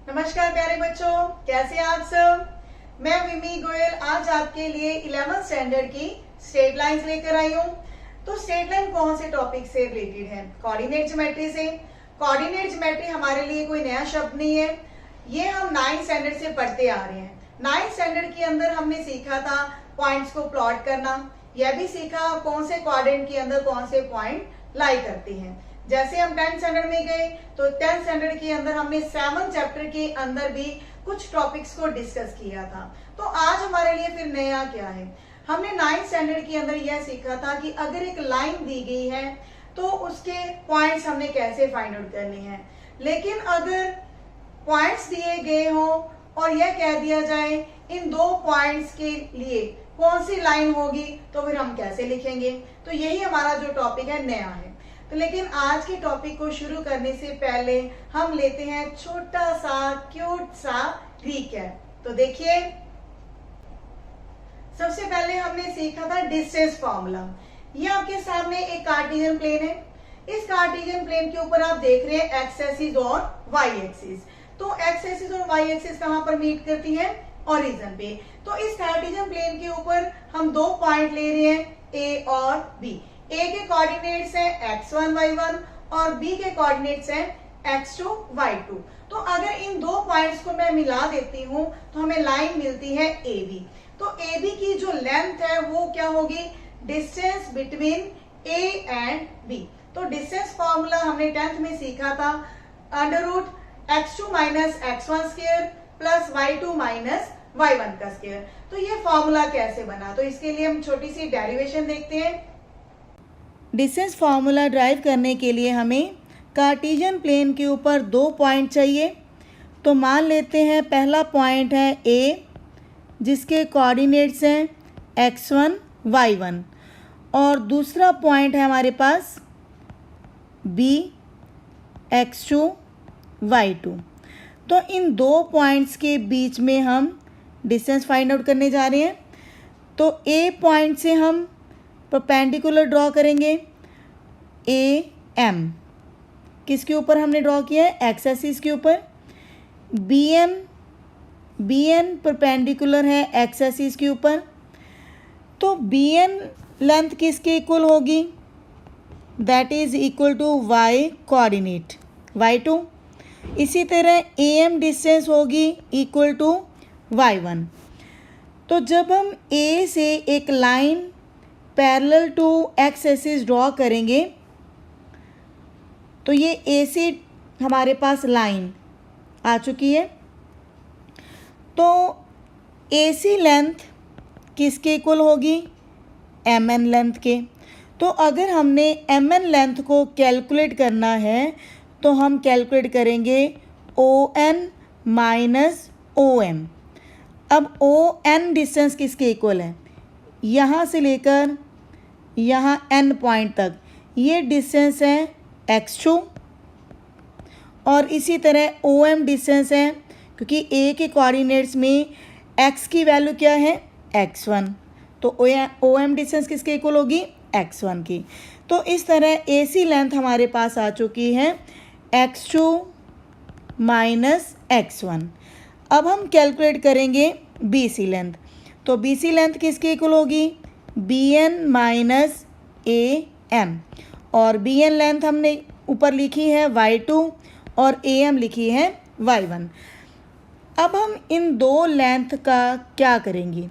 नमस्कार प्यारे बच्चों, कैसे हैं आप सब। मैं विमी गोयल आज आपके लिए 11th स्टैंडर्ड की स्ट्रेट लाइंस लेकर आई हूँ। तो स्ट्रेट लाइन कौन से टॉपिक से रिलेटेड है? कोऑर्डिनेट ज्योमेट्री से। कोऑर्डिनेट ज्योमेट्री हमारे लिए कोई नया शब्द नहीं है, ये हम 9th स्टैंडर्ड से पढ़ते आ रहे हैं। 9th स्टैंडर्ड के अंदर हमने सीखा था पॉइंट्स को प्लॉट करना, यह भी सीखा कौन से क्वाड्रेंट के अंदर कौन से पॉइंट लाई करते हैं। जैसे हम 10th स्टैंडर्ड में गए तो 10th स्टैंडर्ड के अंदर हमने 7th चैप्टर के अंदर भी कुछ टॉपिक्स को डिस्कस किया था। तो आज हमारे लिए फिर नया क्या है? हमने 9th स्टैंडर्ड के अंदर यह सीखा था कि अगर एक लाइन दी गई है तो उसके पॉइंट्स हमने कैसे फाइंड आउट करने हैं। लेकिन अगर पॉइंट्स दिए गए हो और यह कह दिया जाए इन दो पॉइंट्स के लिए कौन सी लाइन होगी, तो फिर हम कैसे लिखेंगे? तो यही हमारा जो टॉपिक है नया है। तो लेकिन आज के टॉपिक को शुरू करने से पहले हम लेते हैं छोटा सा क्यूट सा रिकैप। तो देखिए, सबसे पहले हमने सीखा था डिस्टेंस फॉर्मूला। ये आपके सामने एक कार्टेशियन प्लेन है। इस कार्टेशियन प्लेन के ऊपर आप देख रहे हैं एक्स एक्सिस और वाई एक्सिस। तो एक्स एक्सिस और वाई एक्सिस कहां पर मीट करती है? ओरिजिन पे। तो इस कार्टेशियन प्लेन के ऊपर हम दो पॉइंट ले रहे हैं, ए और बी। ए के कोऑर्डिनेट्स हैं x1 y1 और b के कोऑर्डिनेट्स हैं x2 y2। तो अगर इन दो पॉइंट्स को मैं मिला देती हूं तो हमें लाइन मिलती है AB। तो AB की जो लेंथ है वो क्या होगी? Distance between A and B। तो डिस्टेंस फॉर्मूला हमने 10th में सीखा था, under root x2 minus x1 square plus y2 minus y1 का स्क्वायर। तो ये फॉर्मूला कैसे बना? तो इसके लिए हम छोटी सी डेरिवेशन देखते हैं। डिस्टेंस फार्मूला ड्राइव करने के लिए हमें कार्टेशियन प्लेन के ऊपर दो पॉइंट चाहिए। तो मान लेते हैं पहला पॉइंट है A, जिसके कोऑर्डिनेट्स हैं x1 y1, और दूसरा पॉइंट है हमारे पास B x2 y2। तो इन दो पॉइंट्स के बीच में हम डिस्टेंस फाइंड आउट करने जा रहे हैं। तो A पॉइंट से हम परपेंडिकुलर ड्रॉ करेंगे ए एम। किसके ऊपर हमने ड्रॉ किया है? एक्स एक्सिस के ऊपर। बी एन परपेंडिकुलर है एक्स एक्सिस के ऊपर। तो बी एन लेंथ किसके इक्वल होगी? That is equal to Y coordinate y2। इसी तरह ए एम डिस्टेंस होगी इक्वल टू y1। तो जब हम ए से एक line parallel to X axis draw करेंगे तो ये ए से हमारे पास लाइन आ चुकी है। तो ए सी लेंथ किसके इक्वल होगी? एम एन लेंथ के। तो अगर हमने एम एन लेंथ को कैलकुलेट करना है तो हम कैलकुलेट करेंगे O N minus O M. अब ओ एन डिस्टेंस किसके इक्वल है? यहाँ से लेकर यहाँ एन पॉइंट तक ये डिस्टेंस है x2, और इसी तरह ओ एम डिस्टेंस है, क्योंकि ए के कोऑर्डिनेट्स में x की वैल्यू क्या है? x1। तो ओ एम डिस्टेंस किसके इक्वल होगी? x1 की। तो इस तरह ए सी लेंथ हमारे पास आ चुकी है x2 माइनस x1। अब हम कैलकुलेट करेंगे बी सी लेंथ। तो बी सी लेंथ किसके इक्वल होगी? B N minus A M, और बी एन लेंथ हमने ऊपर लिखी है y2 और ए एम लिखी है y1। अब हम इन दो लेंथ का क्या करेंगे?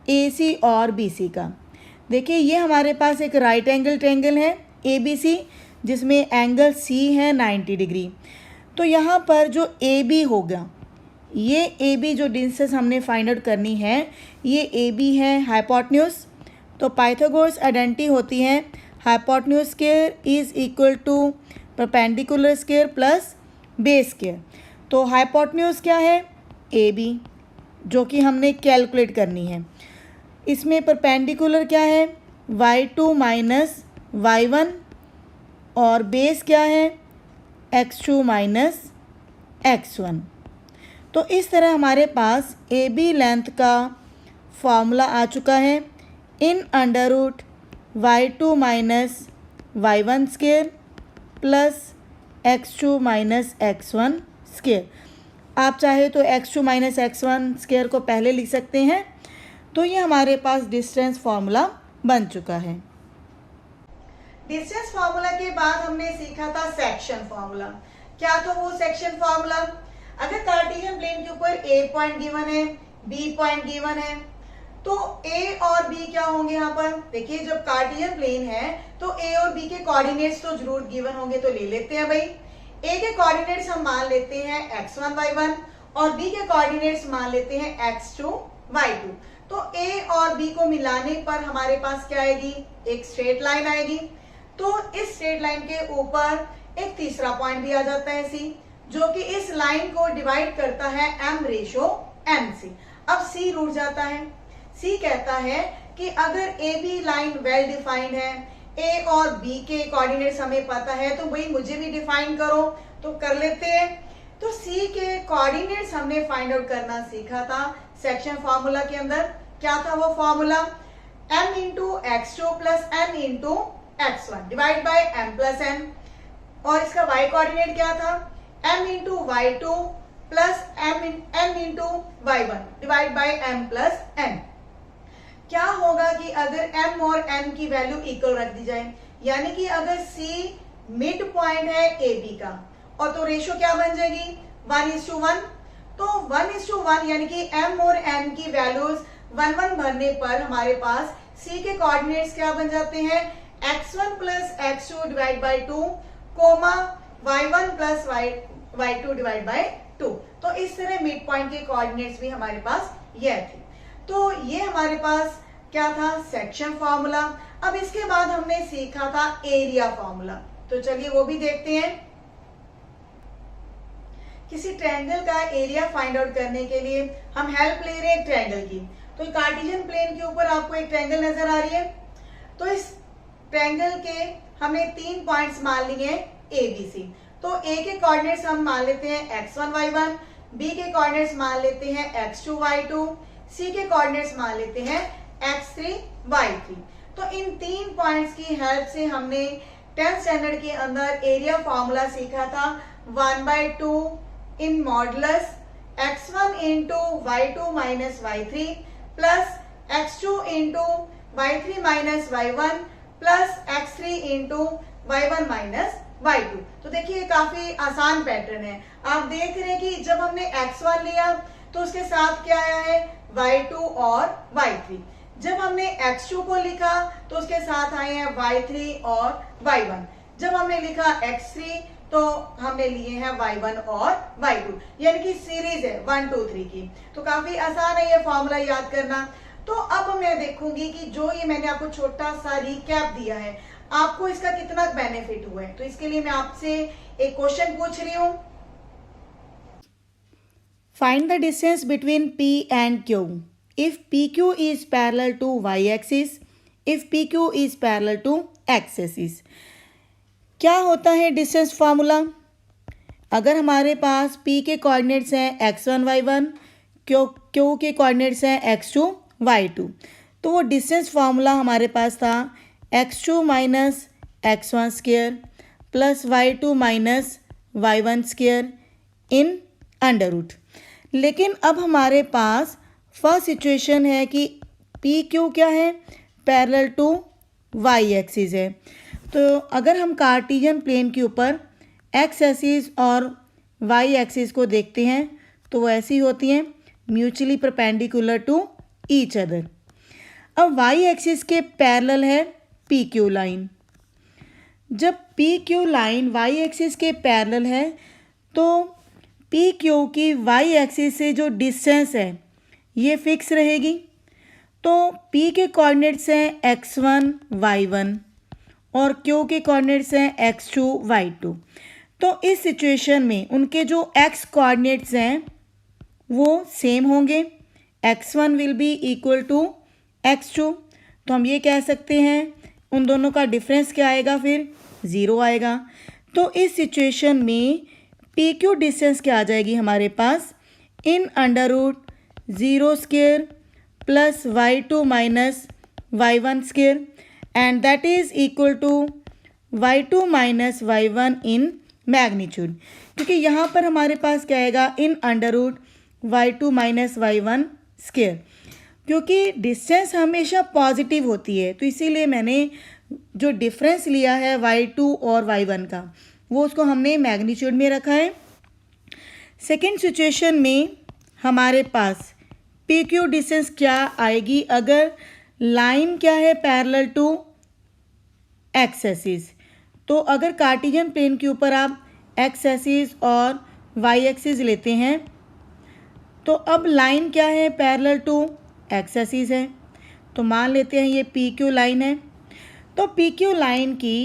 ए सी और बी सी का। देखिए, ये हमारे पास एक राइट एंगल ट्रायंगल है ए बी सी, जिसमें एंगल सी है 90 डिग्री। तो यहाँ पर जो ए बी होगा, ये ए बी जो डिस्टेंस हमने फाइंड आउट करनी है, ये ए बी है हाइपोटेन्यूज। तो पाइथागोरस आइडेंटिटी होती है hypotenuse square is equal to perpendicular square plus base square. तो हाइपोटेन्यूज क्या है? ए बी, जो कि हमने कैलकुलेट करनी है। इसमें परपेंडिकुलर क्या है? y2 माइनस y1, और बेस क्या है? x2 minus x1। तो इस तरह हमारे पास ए बी लेंथ का फॉर्मूला आ चुका है, in under root y2 minus y1 square plus x2 minus x1 square. आप चाहे तो x2 माइनस x1 स्क्वायर को पहले लिख सकते हैं। तो ये हमारे पास डिस्टेंस फार्मूला बन चुका है। डिस्टेंस फार्मूला के बाद हमने सीखा था सेक्शन फार्मूला। क्या था वो सेक्शन फार्मूला? अगर कार्टेशियन प्लेन के ऊपर a पॉइंट गिवन है, b पॉइंट गिवन है, तो a और b क्या होंगे यहाँ पर? देखिए जब कार्टेशियन प्लेन है तो a और b के कोऑर्डिनेट्स तो जरूर गिवन होंगे, तो ले लेते हैं भाई। a के कोऑर्डिनेट्स हम मान लेते हैं x1 y1 और b के कोऑर्डिनेट्स मान लेते हैं x2 y2। तो a और b को मिलाने पर हमारे पास क्या आएगी? एक स्ट्रेट लाइन आएगी। तो इस स्ट्रेट लाइन के ऊपर एक तीसरा पॉइंट भी आ जाता है c, जो कि इस लाइन को डिवाइड करता है m रेशो n से। अब c रूट जाता है। c कहता है कि अगर A B line well defined है, a और b के कोऑर्डिनेट्स हमें पता है, तो भाई मुझे भी डिफाइन करो। तो कर लेते हैं। तो c के कोऑर्डिनेट्स हमने फाइंड आउट करना सीखा था सेक्शन फार्मूला के अंदर। क्या था वो formula? m into x2 plus n into x1 divide by m plus n। और इसका y कोऑर्डिनेट क्या था? m into y2 plus n into y1 divide by m plus n। क्या होगा कि अगर m और n की वैल्यू इक्वल रख दी जाए, यानी कि अगर c मिड पॉइंट है ab का, और तो रेशो क्या बन जाएगी? 1:1। तो 1:1 यानी कि m और n की वैल्यूज 1:1 भरने पर हमारे पास c के कोऑर्डिनेट्स क्या बन जाते हैं? x1 plus x2 divide by 2 comma y1 plus y2 divide by 2। तो इस तरह मिड पॉइंट के कोऑर्डिनेट्स भी हमारे पास यह थे। तो ये हमारे पास क्या था? Section formula. अब इसके बाद हमने सीखा था एरिया फार्मूला। तो चलिए वो भी देखते हैं। किसी ट्रायंगल का एरिया फाइंड आउट करने के लिए हम हेल्प ले रहे हैं ट्रायंगल की। तो कार्टेशियन प्लेन के ऊपर आपको एक ट्रायंगल नजर आ रही है। तो इस ट्रायंगल के हमने 3 पॉइंट्स मान लिए ए बी सी। तो ए के कोऑर्डिनेट्स हम मान लेते हैं x1 y1, बी के कोऑर्डिनेट्स मान लेते हैं x2 y2, सी के कोऑर्डिनेट्स मान लेते हैं x3 y3। तो इन 3 पॉइंट्स की हेल्प से हमने 10th स्टैंडर्ड के अंदर एरिया फॉर्मूला सीखा था 1/2 in modulus x1 into y2 minus y3 plus x2 into y3 minus y1 plus x3 into y1 minus y2। तो देखिए काफी आसान पैटर्न है। आप देख रहे हैं कि जब हमने x1 लिया तो उसके साथ क्या आया है? y2 और y3। जब हमने x2 को लिखा तो उसके साथ आए हैं y3 और y1। जब हमने लिखा x3 तो हमने लिए हैं y1 और y2, यानी कि सीरीज है 1 2 3 की। तो काफी आसान है ये फॉर्मूला याद करना। तो अब मैं देखूंगी कि जो ये मैंने आपको छोटा सा रिकैप दिया है, आपको इसका कितना बेनिफिट हुआ है। तो इसके लिए मैं आपसे एक क्वेश्चन पूछ रही हूं। Find the distance between P and Q if PQ is parallel to y axis, if PQ is parallel to x axis। क्या होता है डिस्टेंस फार्मूला? अगर हमारे पास P के कोऑर्डिनेट्स हैं x1 y1, Q के कोऑर्डिनेट्स हैं x2 y2, तो वो डिस्टेंस फार्मूला हमारे पास था x2 minus x1 square plus y2 minus y1 square in under root. लेकिन अब हमारे पास फर्स्ट सिचुएशन है कि पी क्यू क्या है? पैरेलल टू वाई एक्सिस है। तो अगर हम कार्टेशियन प्लेन के ऊपर एक्स एक्सिस और वाई एक्सिस को देखते हैं तो वो ऐसी होती हैं, mutually perpendicular to each other. अब वाई एक्सिस के पैरेलल है पी क्यू लाइन। जब P Q line Y axis के पैरेलल है तो पी क्यू की वाई एक्सिस से जो डिस्टेंस है ये फिक्स रहेगी। तो P के कोऑर्डिनेट्स हैं x1 y1 और Q के कोऑर्डिनेट्स हैं x2 y2। तो इस सिचुएशन में उनके जो x कोऑर्डिनेट्स हैं वो सेम होंगे। x1 will be equal to x2। तो हम ये कह सकते हैं उन दोनों का डिफरेंस क्या आएगा? फिर 0 आएगा। तो इस सिचुएशन में पी क्यू डिस्टेंस क्या आ जाएगी हमारे पास? In under root 0 square plus y2 minus y1 square and that is equal to y2 minus y1 in magnitude. क्योंकि यहाँ पर हमारे पास क्या आएगा, in under root y2 minus y1 square, क्योंकि डिस्टेंस हमेशा पॉजिटिव होती है, तो इसीलिए मैंने जो डिफरेंस लिया है y2 और y1 का, वो उसको हमने मैग्नीट्यूड में रखा है। सेकेंड सिचुएशन में हमारे पास पी क्यू डिस्टेंस क्या आएगी, अगर लाइन क्या है पैरेलल टू एक्स एक्सिस, तो अगर कार्टेशियन प्लेन के ऊपर आप एक्स एक्सिस और वाई एक्सिस लेते हैं, तो अब लाइन क्या है पैरेलल टू एक्स एक्सिस है, तो मान लेते हैं ये पी क्यू लाइन है। तो पी क्यू लाइन की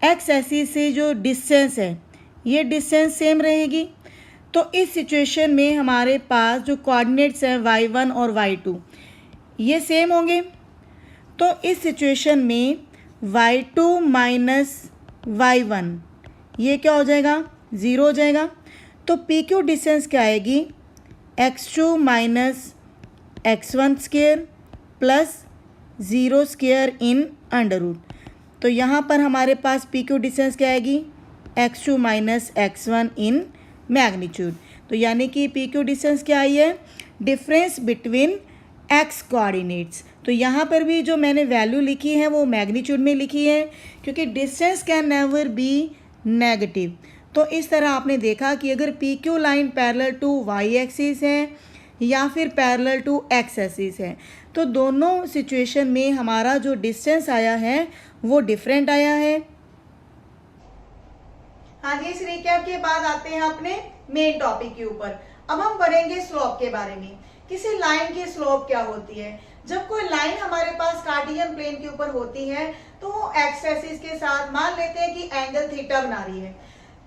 एक्स एक्सिस से जो डिस्टेंस है, ये डिस्टेंस सेम रहेगी। तो इस सिचुएशन में हमारे पास जो कोऑर्डिनेट्स हैं y1 और y2 ये सेम होंगे। तो इस सिचुएशन में y2 माइनस y1 ये क्या हो जाएगा, 0 हो जाएगा। तो पी क्यू डिस्टेंस क्या आएगी, x2 minus x1 square plus 0 square in under root. तो यहाँ पर हमारे पास पी क्यू डिस्टेंस क्या आएगी, x2 minus x1 in magnitude. तो यानी कि पी क्यू डिस्टेंस क्या आई है, डिफरेंस बिटवीन एक्स कोऑर्डिनेट्स। तो यहाँ पर भी जो मैंने वैल्यू लिखी है वो मैग्नीट्यूड में लिखी है, क्योंकि distance can never be negative. तो इस तरह आपने देखा कि अगर P Q line parallel to Y axis है या फिर पैरेलल टू एक्स एक्सिस है, तो दोनों सिचुएशन में हमारा जो डिस्टेंस आया है वो डिफरेंट आया है। हाँ जी, इस रिकैप के बाद आते हैं अपने मेन टॉपिक के ऊपर। अब हम पढ़ेंगे स्लोप के बारे में, किसी लाइन की स्लोप क्या होती है। जब कोई लाइन हमारे पास कार्टेशियन प्लेन के ऊपर होती है तो वो एक्स एक्सिस के साथ मान लेते हैं कि एंगल थीटा बना रही है,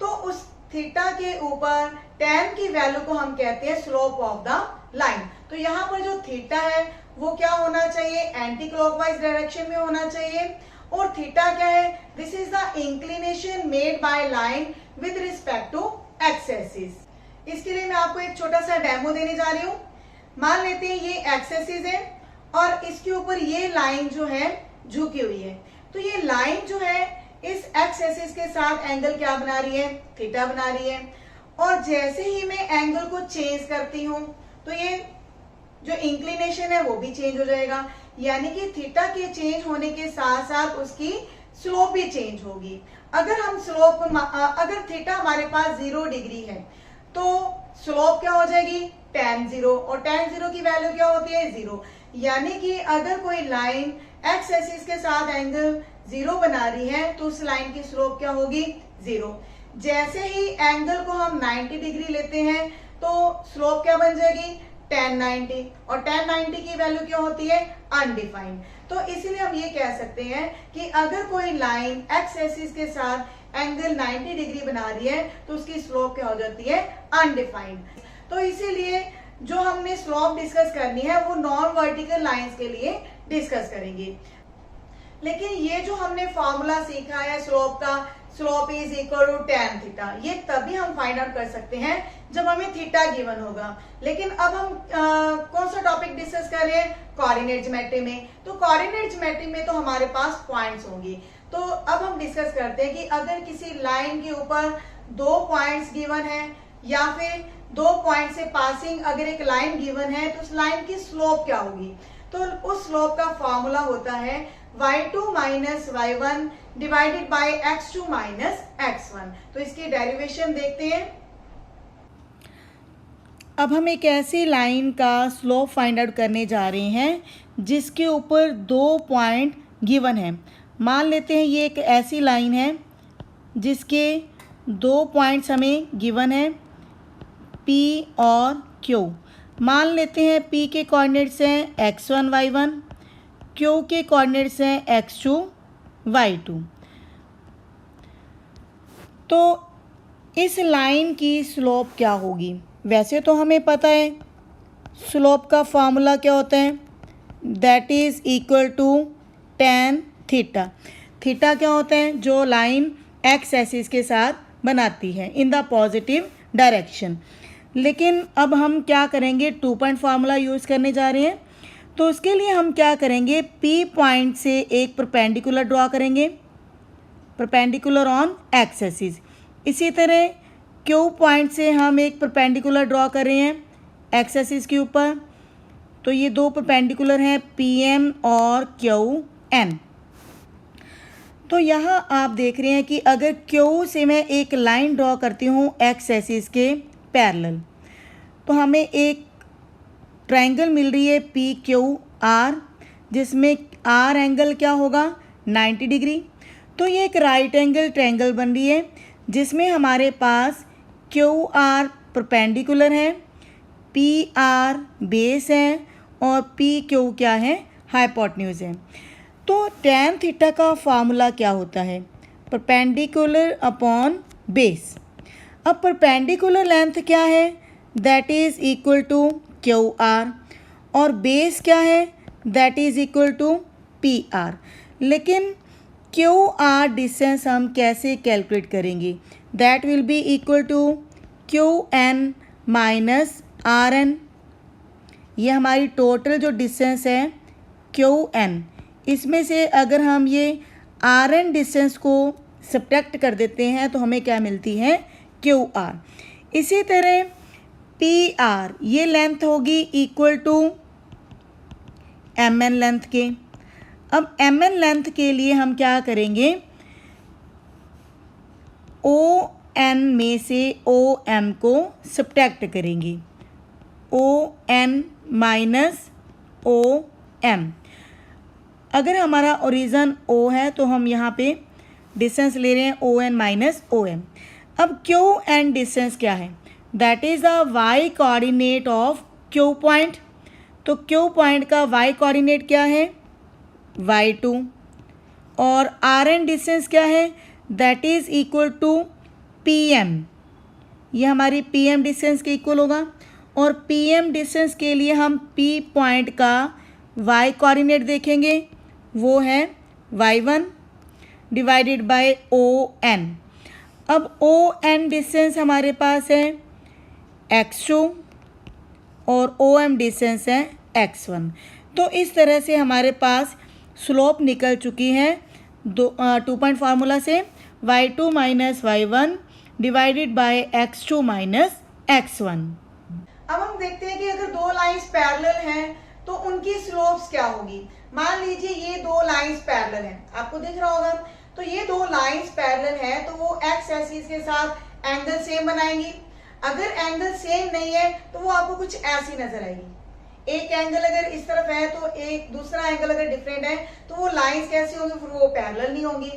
तो उस थीटा के ऊपर tan की वैल्यू को हम कहते हैं स्लोप ऑफ द लाइन। तो यहाँ पर जो थीटा है वो क्या होना चाहिए, एंटी क्लॉकवाइज डायरेक्शन में होना चाहिए। और थीटा क्या है, this is the inclination made by line with respect to X axis. इसके लिए मैं आपको एक छोटा सा डेमो देने जा रही हूँ। मान लेते हैं ये एक्स एक्सिस है और इसके ऊपर ये लाइन जो है झुकी हुई है। तो ये लाइन जो है इस एक्स एक्सिस के साथ एंगल क्या बना रही है, थीटा बना रही है। और जैसे ही मैं एंगल को चेंज करती हूँ तो ये जो इंक्लिनेशन है वो भी चेंज हो जाएगा, यानी कि थीटा के चेंज होने के साथ साथ उसकी स्लोप भी चेंज होगी। अगर हम स्लोप अगर थीटा हमारे पास 0 डिग्री है तो स्लोप क्या हो जाएगी, tan 0, और tan 0 की वैल्यू क्या होती है, 0। यानी कि अगर कोई लाइन एक्स एक्सिस के साथ एंगल 0 बना रही है तो उस लाइन की स्लोप क्या होगी, 0। जैसे ही एंगल को हम 90 डिग्री लेते हैं तो स्लोप क्या बन जाएगी, tan 90, और tan 90 की वैल्यू क्या होती है, अनडिफाइंड। तो इसीलिए हम ये कह सकते हैं कि अगर कोई लाइन एक्स एक्सिस के साथ एंगल 90 डिग्री बना रही है तो उसकी स्लोप क्या हो जाती है, अनडिफाइंड। तो इसीलिए जो हमने स्लोप डिस्कस करनी है वो नॉन वर्टिकल लाइंस के लिए डिस्कस करेंगे। लेकिन ये जो हमने फॉर्मूला सीखा है स्लोप का, slope is equal to tan theta, ये तभी हम फाइंड आउट कर सकते हैं जब हमें थीटा गिवन होगा। लेकिन अब हम कौन सा टॉपिक डिस्कस कर रहे हैं, कोऑर्डिनेट ज्योमेट्री में। तो कोऑर्डिनेट ज्योमेट्री में तो हमारे पास पॉइंट्स होंगे। तो अब हम डिस्कस करते हैं कि अगर किसी लाइन के ऊपर 2 पॉइंट्स गिवन है या फिर 2 पॉइंट से पासिंग अगर एक लाइन गिवन है तो उस लाइन की स्लोप क्या होगी। तो उस स्लोप का फॉर्मूला होता है y2 minus y1 divided by x2 minus x1। तो इसकी डेरिवेशन देखते हैं। अब हम एक ऐसी लाइन का स्लोप फाइंड आउट करने जा रहे हैं जिसके ऊपर 2 पॉइंट गिवन है। मान लेते हैं ये एक ऐसी लाइन है जिसके 2 पॉइंट्स हमें गिवन है P और Q। मान लेते हैं P के कोऑर्डिनेट्स हैं x1 y1, Q के कोऑर्डिनेट्स हैं x2 y2। तो इस लाइन की स्लोप क्या होगी, वैसे तो हमें पता है स्लोप का फॉर्मूला क्या होता है, that is equal to tan theta. Theta क्या होता है, जो लाइन एक्स एक्सिस के साथ बनाती है इन द पॉजिटिव डायरेक्शन। लेकिन अब हम क्या करेंगे, 2 पॉइंट फार्मूला यूज़ करने जा रहे हैं। तो उसके लिए हम क्या करेंगे, P पॉइंट से एक परपेंडिकुलर ड्रॉ करेंगे, परपेंडिकुलर ऑन एक्स एक्सिस। इसी तरह क्यू पॉइंट से हम एक परपेंडिकुलर ड्रॉ कर रहे हैं एक्स एक्सिस के ऊपर। तो ये दो परपेंडिकुलर हैं PM और QN। तो यहाँ आप देख रहे हैं कि अगर Q से मैं एक लाइन ड्रॉ करती हूँ एक्स एक्सिस के पैरेलल, तो हमें एक ट्रायंगल मिल रही है PQR, जिसमें R एंगल क्या होगा 90 डिग्री। तो ये एक राइट एंगल ट्रायंगल बन रही है जिसमें हमारे पास QR परपेंडिकुलर है, PR बेस है और PQ क्या है, हाइपोटेन्यूज है। तो tan थीटा का फार्मूला क्या होता है, परपेंडिकुलर अपॉन बेस। अब परपेंडिकुलर लेंथ क्या है, that is equal to QR, और बेस क्या है, that is equal to PR। लेकिन QR डिस्टेंस हम कैसे कैलकुलेट करेंगे, that will be equal to QN minus RN। ये हमारी टोटल जो डिस्टेंस है QN, इसमें से अगर हम ये RN डिस्टेंस को सब्ट्रैक्ट कर देते हैं तो हमें क्या मिलती है, QR। इसी तरह PR ये लेंथ होगी इक्वल टू MN लेंथ के। अब MN लेंथ के लिए हम क्या करेंगे, ON में से OM को सब्ट्रैक्ट करेंगे, ON माइनस OM। अगर हमारा ओरिजिन O है तो हम यहाँ पे डिस्टेंस ले रहे हैं ON माइनस OM। अब QN डिस्टेंस क्या है, that is the y coordinate of Q point. तो Q पॉइंट का y कोऑर्डिनेट क्या है, y2, और RN डिस्टेंस क्या है, that is equal to PM। ये हमारी PM डिस्टेंस के इक्वल होगा, और PM डिस्टेंस के लिए हम P पॉइंट का y कोऑर्डिनेट देखेंगे, वो है y1 डिवाइडेड बाय ON। अब ON डिस्टेंस हमारे पास है x2 और OM डिस्टेंस है x1। तो इस तरह से हमारे पास स्लोप निकल चुकी है 2 पॉइंट फार्मूला से, y2 minus y1 divided by x2 minus x1। अब हम देखते हैं कि अगर दो लाइंस पैरेलल हैं तो उनकी स्लोप्स क्या होगी। मान लीजिए ये दो लाइंस पैरेलल हैं, आपको दिख रहा होगा। तो ये दो लाइंस पैरेलल हैं तो वो एक्स एक्सिस के साथ एंगल सेम बनाएंगी। अगर एंगल सेम नहीं है तो वो आपको कुछ ऐसी नजर आएगी। एक एंगल अगर इस तरफ है तो एक दूसरा एंगल अगर डिफरेंट है तो वो लाइंस कैसी होंगी, फिर वो पैरेलल नहीं होंगी।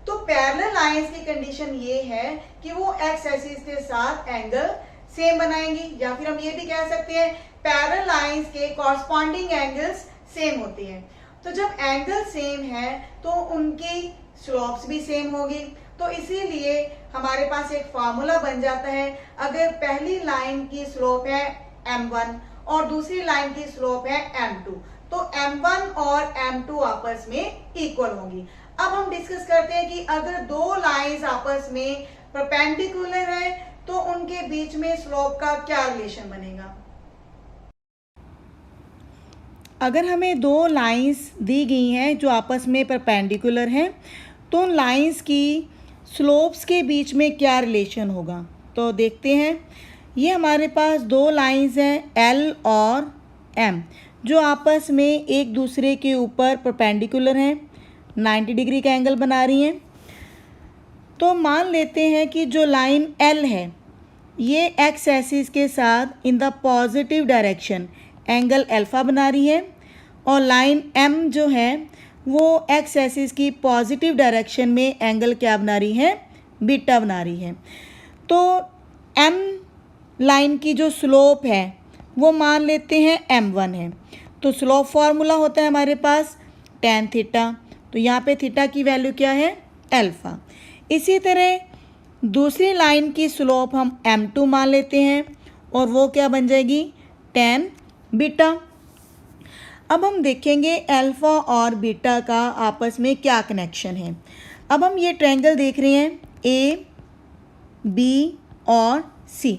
तो पैरेलल लाइंस की कंडीशन ये है कि वो एक्स एक्सिस के साथ एंगल सेम बनाएंगी, या फिर हम ये भी कह सकते हैं पैरेलल लाइंस के कॉरस्पॉन्डिंग एंगल्स सेम होते हैं। तो जब एंगल सेम है तो उनकी स्लोप्स भी सेम होगी। तो इसीलिए हमारे पास एक फार्मूला बन जाता है, अगर पहली लाइन की स्लोप है m1 और दूसरी लाइन की स्लोप है m2, तो m1 और m2 आपस में इक्वल होंगी। अब हम डिस्कस करते हैं कि अगर दो लाइंस आपस में परपेंडिकुलर है तो उनके बीच में स्लोप का क्या रिलेशन बनेगा। अगर हमें दो लाइंस दी गई हैं जो आपस में परपेंडिकुलर हैं तो उन लाइंस की स्लोप्स के बीच में क्या रिलेशन होगा। तो देखते हैं, ये हमारे पास दो लाइंस हैं L और M जो आपस में एक दूसरे के ऊपर परपेंडिकुलर हैं, 90 डिग्री का एंगल बना रही हैं। तो मान लेते हैं कि जो लाइन L है ये एक्स एक्सिस के साथ in the positive direction angle alpha बना रही है, और लाइन M जो है वो एक्स एक्सिस की पॉजिटिव डायरेक्शन में एंगल क्या बना रही है, बीटा बना रही है। तो M लाइन की जो स्लोप है वो मान लेते हैं m1 है। तो स्लोप फार्मूला होता है हमारे पास tan थीटा, तो यहाँ पे थीटा की वैल्यू क्या है, अल्फ़ा। इसी तरह दूसरी लाइन की स्लोप हम m2 मान लेते हैं और वो क्या बन जाएगी, tan बीटा। अब हम देखेंगे अल्फ़ा और बीटा का आपस में क्या कनेक्शन है। अब हम ये ट्रायंगल देख रहे हैं A, B और C।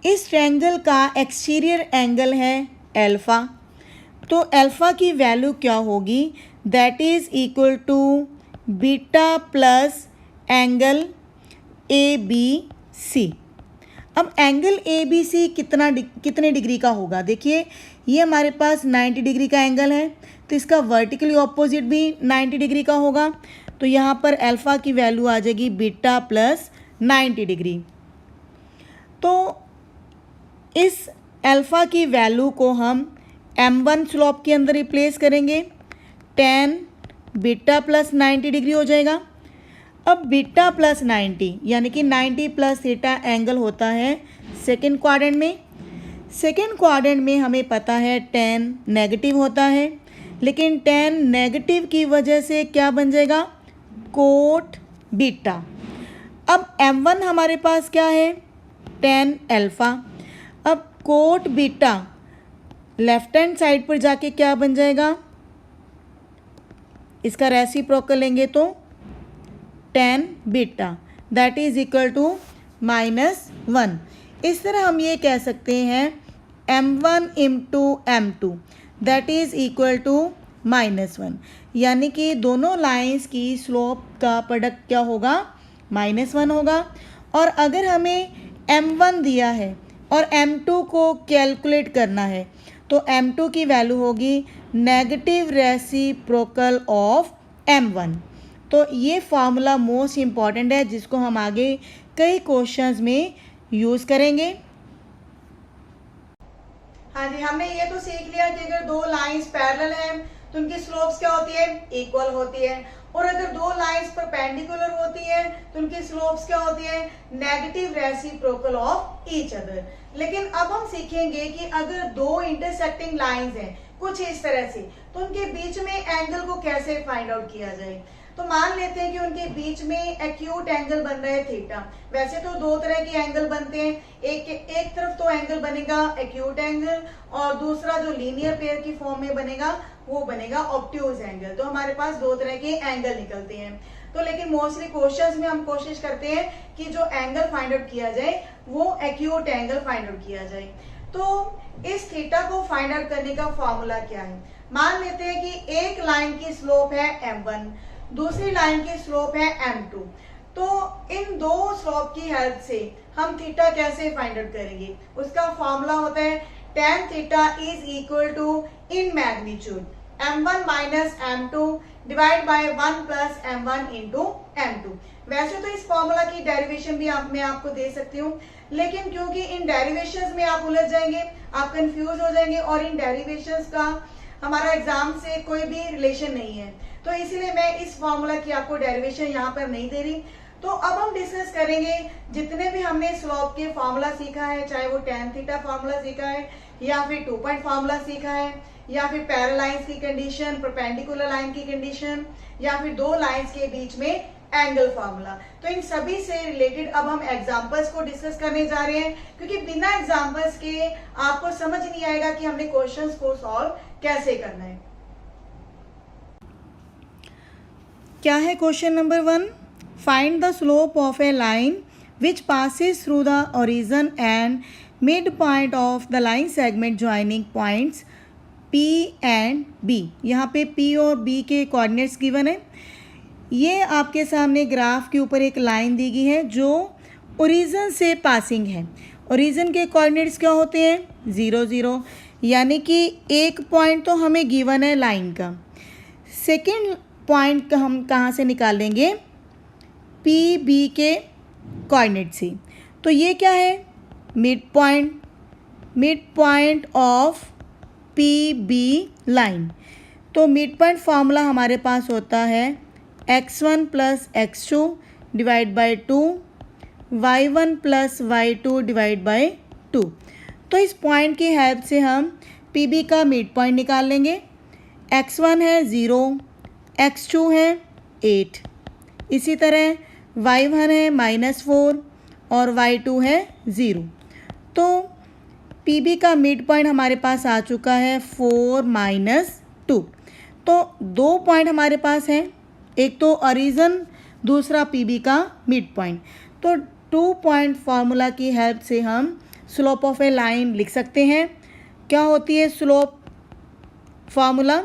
इस ट्रायंगल का एक्सटीरियर एंगल है अल्फ़ा, तो अल्फ़ा की वैल्यू क्या होगी, that is equal to beta plus angle ABC। अब एंगल ए बी सी कितने डिग्री का होगा? देखिए ये हमारे पास 90 डिग्री का एंगल है, तो इसका वर्टिकली ऑपोजिट भी 90 डिग्री का होगा। तो यहाँ पर अल्फ़ा की वैल्यू आ जाएगी बीटा प्लस 90 डिग्री। तो इस अल्फ़ा की वैल्यू को हम m1 स्लोप के अंदर रिप्लेस करेंगे, tan बीटा प्लस 90 डिग्री हो जाएगा। अब बीटा प्लस 90 यानी कि 90 प्लस थीटा एंगल होता है सेकेंड क्वाड्रेंट में। सेकेंड क्वाड्रेंट में हमें पता है tan नेगेटिव होता है, लेकिन tan नेगेटिव की वजह से क्या बन जाएगा? Cot beta. अब m1 हमारे पास क्या है? tan alpha. अब cot beta left hand side पर जाके क्या बन जाएगा? इसका रेसिप्रोकल लेंगे तो tan beta that is equal to -1। इस तरह हम ये कह सकते हैं m1 into m2 that is equal to -1, यानी कि दोनों लाइंस की स्लोप का प्रोडक्ट क्या होगा? -1 होगा। और अगर हमें m1 दिया है और m2 को कैलकुलेट करना है तो m2 की वैल्यू होगी नेगेटिव रेसिप्रोकल ऑफ m1। तो ये फार्मूला मोस्ट इम्पॉर्टेंट है जिसको हम आगे कई क्वेश्चंस में यूज़ करेंगे। हाँ जी, हमने ये तो सीख लिया कि अगर दो लाइंस पैरेलल हैं तो उनकी स्लोप्स क्या होती है? इक्वल होती है। और अगर दो लाइंस परपेंडिकुलर होती है तो उनकी स्लोप्स क्या होती है? Negative reciprocal of each other. लेकिन अब हम सीखेंगे कि अगर दो इंटरसेक्टिंग लाइंस हैं कुछ इस तरह से, तो उनके बीच में एंगल को कैसे फाइंड आउट किया जाए? तो मान लेते हैं कि उनके बीच में एक्यूट एंगल बन रहा है थीटा। वैसे तो दो तरह के एंगल बनते हैं, एक तरफ तो एंगल बनेगा एक्यूट एंगल और दूसरा जो लीनियर पेयर की फॉर्म में बनेगा वो बनेगा ऑब्ट्यूज एंगल। तो हमारे पास दो तरह के एंगल निकलते हैं। तो लेकिन मोस्टली क्वेश्चंस में हम कोशिश करते हैं कि जो एंगल फाइंड आउट किया जाए वो एक्यूट एंगल फाइंड आउट किया जाए। तो इस थीटा को फाइंड आउट करने का फॉर्मूला क्या है? मान लेते हैं कि एक लाइन की स्लोप है m1, दूसरी लाइन की स्लोप है m2। तो इन दो स्लोप की हेल्प से हम थीटा कैसे फाइंड आउट करेंगे? उसका फॉर्मूला होता है tan theta is equal to in magnitude m1 minus m2 divide by 1 plus m1 into m2। वैसे तो इस फॉर्मूला की डेरिवेशन भी मैं आपको दे सकती हूँ, लेकिन क्योंकि इन डेरिवेशंस में आप उलझ जाएंगे, आप कंफ्यूज हो जाएंगे और इन डेरिवेशंस का हमारा एग्जाम से कोई भी रिलेशन नहीं है, तो इसीलिए मैं इस फॉर्मूला की आपको डेरिवेशन यहाँ पर नहीं दे रही। तो अब हम डिस्कस करेंगे जितने भी हमने स्लोप के फॉर्मूला सीखा है, चाहे वो tan थीटा फॉर्मूला सीखा है या फिर 2 पॉइंट फॉर्मूला सीखा है या फिर पैरेलल लाइंस की कंडीशन, परपेंडिकुलर लाइन की कंडीशन या फिर दो लाइंस के बीच में एंगल फॉर्मूला। तो इन सभी से रिलेटेड अब हम एग्जांपल्स को डिस्कस करने जा रहे हैं, क्योंकि बिना एग्जांपल्स के आपको समझ नहीं आएगा कि हमने क्वेश्चंस को सॉल्व कैसे करना है। क्या है question number 1? Find the slope of A line which passes through the origin and mid point of the line segment joining points P and B। यहाँ पे P और B के कोऑर्डिनेट्स गिवन है। ये आपके सामने ग्राफ के ऊपर एक लाइन दी गई है जो ओरिजिन से पासिंग है। ओरिजिन के कोऑर्डिनेट्स क्या होते हैं? 0 0, यानी कि एक पॉइंट तो हमें गिवन है लाइन का। सेकेंड पॉइंट का हम कहाँ से निकालेंगे? पी बी के कोऑर्डिनेट से। तो ये क्या है? Mid point of P B line. तो मिड पॉइंट फार्मूला हमारे पास होता है x1 plus x2 divide by 2, y1 plus y2 divide by 2। तो इस पॉइंट की हेल्प से हम पी बी का मिड पॉइंट निकाल लेंगे। x1 है 0, x2 है 8, इसी तरह y1 है -4 और y2 है 0। तो पी बी का मिड पॉइंट हमारे पास आ चुका है 4 - 2। तो दो पॉइंट हमारे पास हैं, एक तो ओरिजिन, दूसरा पी बी का मिड पॉइंट। तो 2 पॉइंट फार्मूला की हेल्प से हम स्लोप ऑफ ए लाइन लिख सकते हैं। क्या होती है slope formula?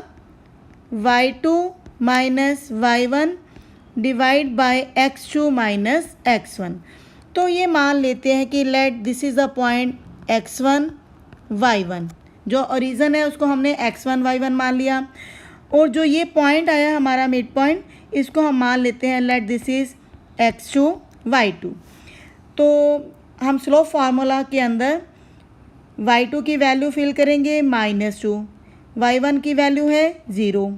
y2 minus y1 divide by x2 minus x1। तो ये मान लेते हैं कि let this is the point x1 y1, जो ओरिजिन है उसको हमने x1 y1 मान लिया, और जो ये पॉइंट आया हमारा मिड पॉइंट, इसको हम मान लेते हैं let this is x2 y2। तो हम स्लोप फार्मूला के अंदर y2 की वैल्यू फिल करेंगे -2, y1 की वैल्यू है 0,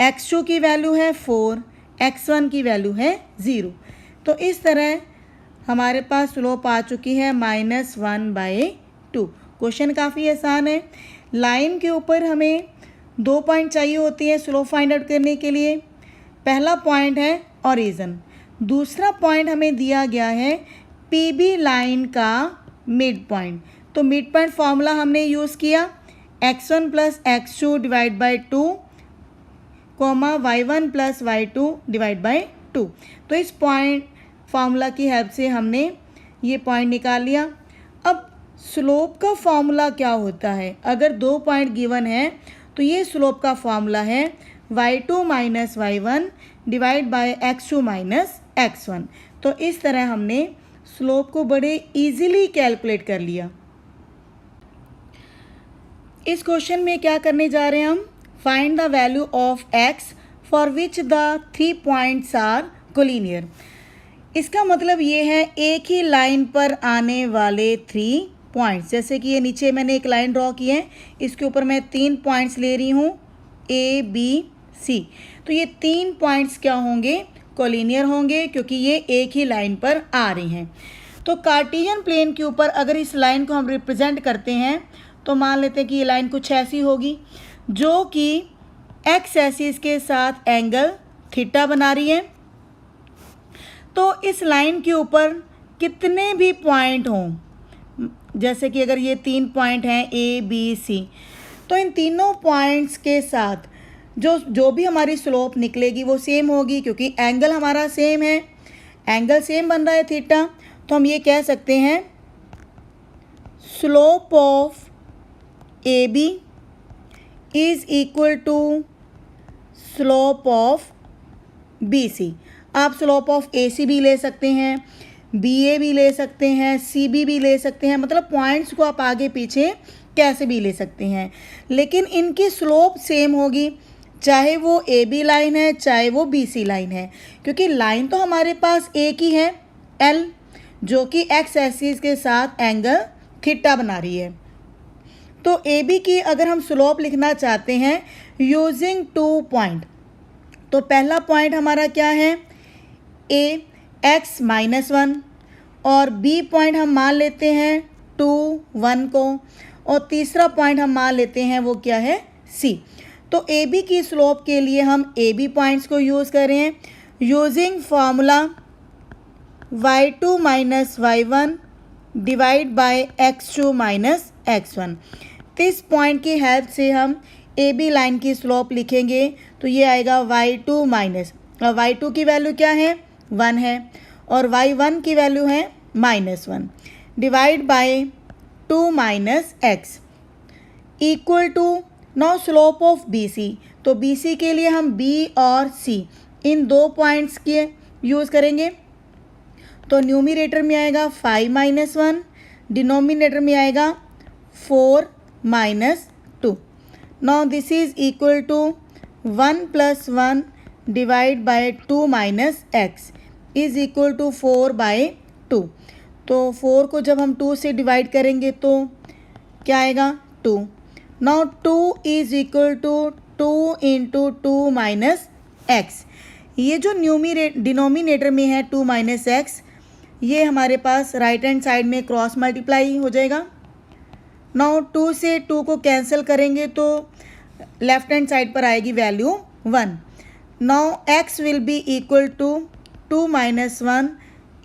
x2 की वैल्यू है 4, x1 की वैल्यू है 0। तो इस तरह हमारे पास स्लोप आ चुकी है -1/2। क्वेश्चन काफ़ी आसान है। लाइन के ऊपर हमें 2 पॉइंट चाहिए होती है स्लोप फाइंड आउट करने के लिए। पहला पॉइंट है ओरिजिन, दूसरा पॉइंट हमें दिया गया है पीबी लाइन का मिड पॉइंट। तो मिड पॉइंट फार्मूला हमने यूज़ किया x1 + x2 / 2, y1 + y2 / 2। तो इस पॉइंट फार्मूला की हेल्प से हमने ये पॉइंट निकाल लिया। अब स्लोप का फार्मूला क्या होता है? अगर 2 पॉइंट गिवन है तो ये स्लोप का फार्मूला है y2 - y1 / x2 - x1। तो इस तरह हमने स्लोप को बड़े इजीली कैलकुलेट कर लिया। इस क्वेश्चन में क्या करने जा रहे हैं हम? Find the value of x for which the 3 points are collinear. इसका मतलब ये है एक ही लाइन पर आने वाले 3 पॉइंट्स। जैसे कि ये नीचे मैंने एक लाइन ड्रॉ की है, इसके ऊपर मैं 3 पॉइंट्स ले रही हूँ A, B, C। तो ये 3 पॉइंट्स क्या होंगे? कोलिनियर होंगे, क्योंकि ये एक ही लाइन पर आ रही हैं। तो कार्टेशियन प्लेन के ऊपर अगर इस लाइन को हम रिप्रेजेंट करते हैं तो मान लेते हैं कि ये लाइन कुछ ऐसी होगी, जो कि एक्स एक्सिस के साथ एंगल थीटा बना रही है। तो इस लाइन के ऊपर कितने भी पॉइंट हों, जैसे कि अगर ये 3 पॉइंट हैं A, B, C, तो इन तीनों पॉइंट्स के साथ जो भी हमारी स्लोप निकलेगी वो सेम होगी, क्योंकि एंगल हमारा सेम है, एंगल सेम बन रहा है थीटा। तो हम ये कह सकते हैं slope of AB is equal to slope of BC। आप स्लोप ऑफ AC भी ले सकते हैं, BA भी ले सकते हैं, CB भी ले सकते हैं, मतलब पॉइंट्स को आप आगे पीछे कैसे भी ले सकते हैं, लेकिन इनकी स्लोप सेम होगी, चाहे वो AB लाइन है चाहे वो BC लाइन है, क्योंकि लाइन तो हमारे पास एक ही है L, जो कि एक्स एक्सिस के साथ एंगल थीटा बना रही है। तो AB की अगर हम स्लोप लिखना चाहते हैं यूजिंग 2 पॉइंट, तो पहला पॉइंट हमारा क्या है? A x -1, और B पॉइंट हम मान लेते हैं 2, 1 को, और तीसरा पॉइंट हम मान लेते हैं वो क्या है? C। तो AB की स्लोप के लिए हम AB पॉइंट्स को यूज़ कर रहे हैं using formula y2 - y1 / x2 - x1। तो इस पॉइंट की हेल्प से हम AB लाइन की स्लोप लिखेंगे, तो ये आएगा y2 की वैल्यू क्या है? 1 है, और y1 की वैल्यू है -1 / 2 - x equal to, now slope of BC। तो BC के लिए हम B और C इन 2 पॉइंट्स के यूज़ करेंगे। तो न्यूमरेटर में आएगा 5 - 1, डिनोमिनेटर में आएगा 4 - 2। Now this is equal to 1 + 1 / 2 - x is equal to 4/2। तो 4 को जब हम 2 से डिवाइड करेंगे तो क्या आएगा? 2। Now 2 is equal to 2 × 2 - x। ये जो डिनोमिनेटर में है 2 - x, ये हमारे पास राइट हैंड साइड में क्रॉस मल्टीप्लाई हो जाएगा। नाउ 2 से 2 को कैंसिल करेंगे तो लेफ्ट हैंड साइड पर आएगी value 1। Now x will be equal to 2 - 1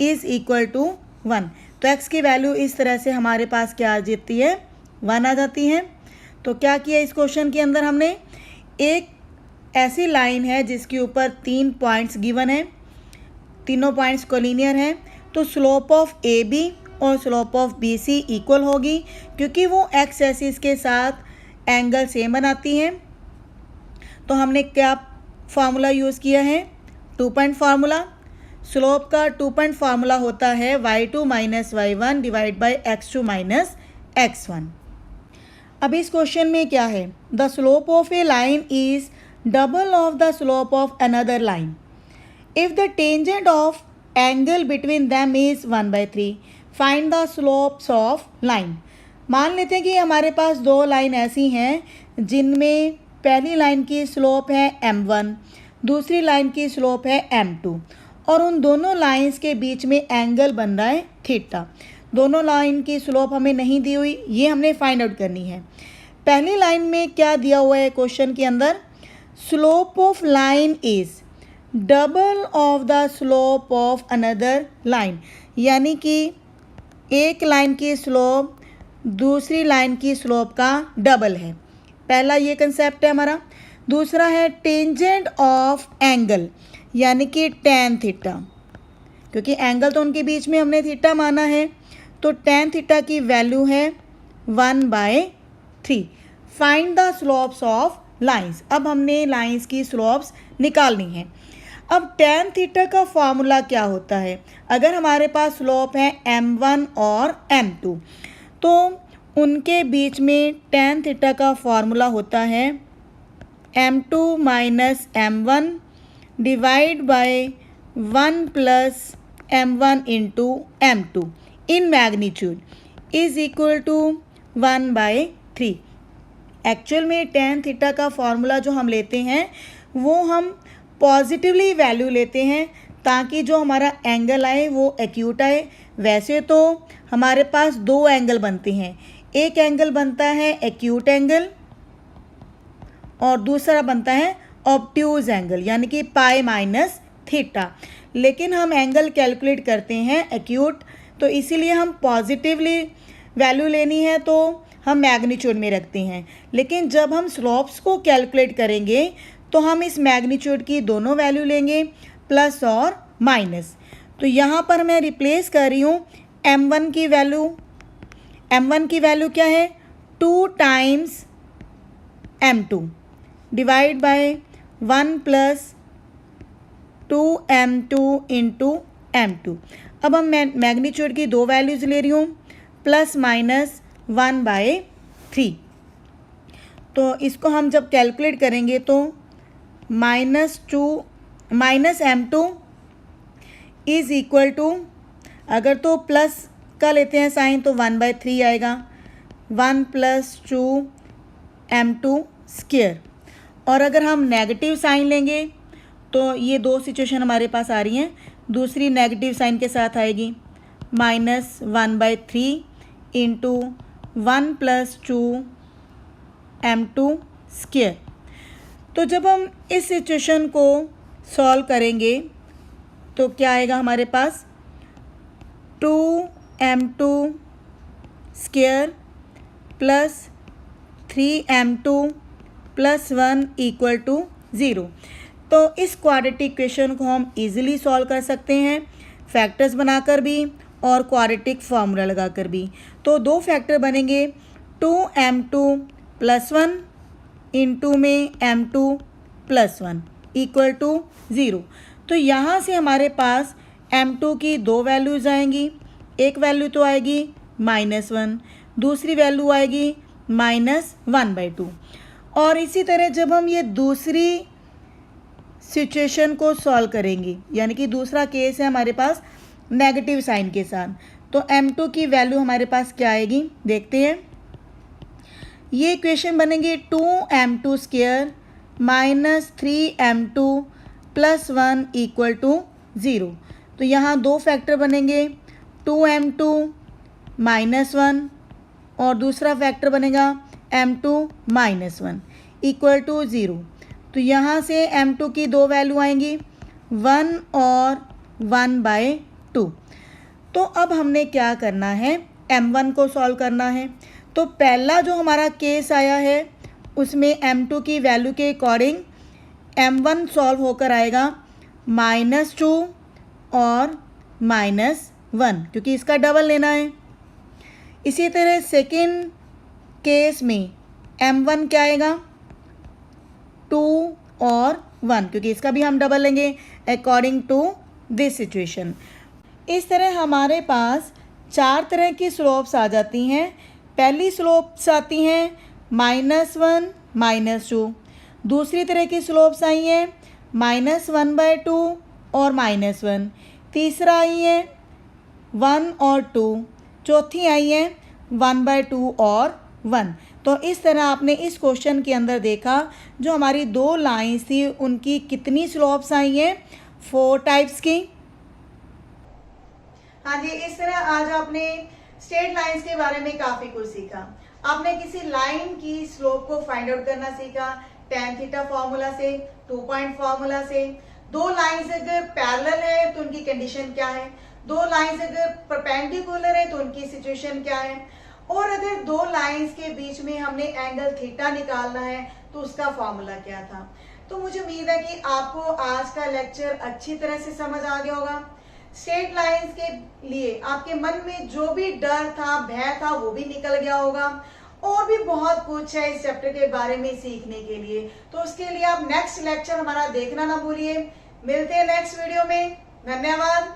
is equal to 1। तो x की वैल्यू इस तरह से हमारे पास क्या आ जाती है? 1 आ जाती है। तो क्या किया इस क्वेश्चन के अंदर हमने? एक ऐसी लाइन है जिसके ऊपर 3 पॉइंट्स गिवन है, तीनों पॉइंट्स कोलिनियर हैं, तो स्लोप ऑफ AB और स्लोप ऑफ BC इक्वल होगी, क्योंकि वो एक्स एक्सिस के साथ एंगल सेम बनाती हैं। तो हमने क्या फार्मूला यूज़ किया है? 2 पॉइंट फार्मूला। स्लोप का 2 पॉइंट फार्मूला होता है y2 minus y1 divide by x2 minus x1। अब इस क्वेश्चन में क्या है, the slope of A line is double of the slope of another line if the tangent of angle between them is 1/3 find the slopes of line. मान लेते हैं कि हमारे पास दो लाइन ऐसी हैं जिनमें पहली लाइन की स्लोप है m1, दूसरी लाइन की स्लोप है m2 और उन दोनों लाइंस के बीच में एंगल बन रहा है थीटा। दोनों लाइन की स्लोप हमें नहीं दी हुई, ये हमने फाइंड आउट करनी है। पहली लाइन में क्या दिया हुआ है क्वेश्चन के अंदर, slope of line is double of the slope of another line, यानी कि एक लाइन की स्लोप दूसरी लाइन की स्लोप का डबल है। पहला ये कंसेप्ट है हमारा। दूसरा है टेंजेंट ऑफ एंगल, यानी कि tan थीटा, क्योंकि एंगल तो उनके बीच में हमने थीटा माना है, तो tan थीटा की वैल्यू है 1/3। Find the slopes of lines. अब हमने लाइंस की स्लोप्स निकालनी है। अब tan थीटा का फॉर्मूला क्या होता है, अगर हमारे पास स्लोप है m1 और m2 तो उनके बीच में tan थीटा का फॉर्मूला होता है m2 minus m1 divide by 1 plus m1 into m2 in magnitude is equal to 1/3। Actual में tan थीटा का फॉर्मूला जो हम लेते हैं वो हम पॉजिटिवली वैल्यू लेते हैं ताकि जो हमारा एंगल आए वो एक्यूट आए। वैसे तो हमारे पास दो एंगल बनते हैं, एक एंगल बनता है एक्यूट एंगल और दूसरा बनता है ऑब्ट्यूज एंगल, यानी कि पाई माइनस थीटा। लेकिन हम एंगल कैलकुलेट करते हैं एक्यूट, तो इसीलिए हम पॉजिटिवली वैल्यू लेनी है तो हम मैग्नीट्यूड में रखते हैं। लेकिन जब हम स्लोप्स को कैलकुलेट करेंगे तो हम इस मैग्नीट्यूड की दोनों वैल्यू लेंगे, प्लस और माइनस। तो यहाँ पर मैं रिप्लेस कर रही हूँ m1 की वैल्यू। m1 की वैल्यू क्या है, 2 times m2 divide by 1 plus 2m2 into m2। अब हम मैग्नीट्यूड की दो वैल्यूज़ ले रही हूँ, प्लस माइनस 1/3। तो इसको हम जब कैलकुलेट करेंगे तो minus m2 is equal to, अगर तो प्लस का लेते हैं साइन तो 1/3 आएगा, 1 प्लस 2m2 स्क्वायर। और अगर हम नेगेटिव साइन लेंगे तो ये दो सिचुएशन हमारे पास आ रही हैं, दूसरी नेगेटिव साइन के साथ आएगी, minus 1/3 into 1 plus 2m2 square. तो जब हम इस सिचुएशन को सॉल्व करेंगे तो क्या आएगा हमारे पास, 2m2 square plus 3m2 plus 1 equal to 0। तो इस क्वाड्रेटिक इक्वेशन को हम इजीली सॉल्व कर सकते हैं, फैक्टर्स बनाकर भी और क्वाड्रेटिक फार्मूला लगाकर भी। तो दो फैक्टर बनेंगे, 2m2 प्लस 1 इंटू में m2 प्लस 1 इक्वल टू 0। तो यहाँ से हमारे पास m2 की दो वैल्यूज़ आएंगी, एक वैल्यू तो आएगी -1, दूसरी वैल्यू आएगी -1/2। और इसी तरह जब हम ये दूसरी सिचुएशन को सॉल्व करेंगे, यानी कि दूसरा केस है हमारे पास नेगेटिव साइन के साथ, तो m2 की वैल्यू हमारे पास क्या आएगी देखते हैं। ये इक्वेशन बनेंगे 2m2 square minus 3m2 plus 1 equal to 0। तो यहाँ दो फैक्टर बनेंगे, 2m2 -1 और दूसरा फैक्टर बनेगा m2 -1 इक्वल टू 0। तो यहाँ से m2 की दो वैल्यू आएंगी, 1 और 1/2। तो अब हमने क्या करना है, m1 को सॉल्व करना है। तो पहला जो हमारा केस आया है उसमें m2 की वैल्यू के अकॉर्डिंग m1 सॉल्व होकर आएगा -2 और -1, क्योंकि इसका डबल लेना है। इसी तरह सेकेंड केस में m1 क्या आएगा, 2 और 1, क्योंकि इसका भी हम डबल लेंगे अकॉर्डिंग टू दिस सिचुएशन। इस तरह हमारे पास 4 तरह की स्लोप्स आ जाती हैं। पहली स्लोप्स आती हैं -1 -2। दूसरी तरह की स्लोप्स आई हैं -1/2 और -1। तीसरा आई है 1 और 2। चौथी आई है 1/2 और 1। तो इस तरह आपने इस क्वेश्चन के अंदर देखा जो हमारी 2 लाइंस थी उनकी कितनी स्लोप्स आई हैं, 4 टाइप्स की। हाँ जी, इस तरह आज आपने स्ट्रेट लाइंस के बारे में काफी कुछ सीखा। आपने किसी लाइन की स्लोप को फाइंड आउट करना सीखा tan थीटा फॉर्मूला से, 2 पॉइंट फॉर्मूला से। 2 लाइंस अगर पैरेलल है तो उनकी कंडीशन क्या है, 2 लाइंस अगर परपेंडिकुलर है तो उनकी सिचुएशन क्या है, और अगर 2 लाइंस के बीच में हमने एंगल थीटा निकालना है तो उसका फॉर्मूला क्या था। तो मुझे उम्मीद है कि आपको आज का लेक्चर अच्छी तरह से समझ आ गया होगा। स्ट्रेट लाइंस के लिए आपके मन में जो भी डर था, भय था, वो भी निकल गया होगा। और भी बहुत कुछ है इस चैप्टर के बारे में सीखने के लिए, तो उसके लिए आप नेक्स्ट लेक्चर हमारा देखना ना भूलिए। मिलते हैं नेक्स्ट वीडियो में। धन्यवाद।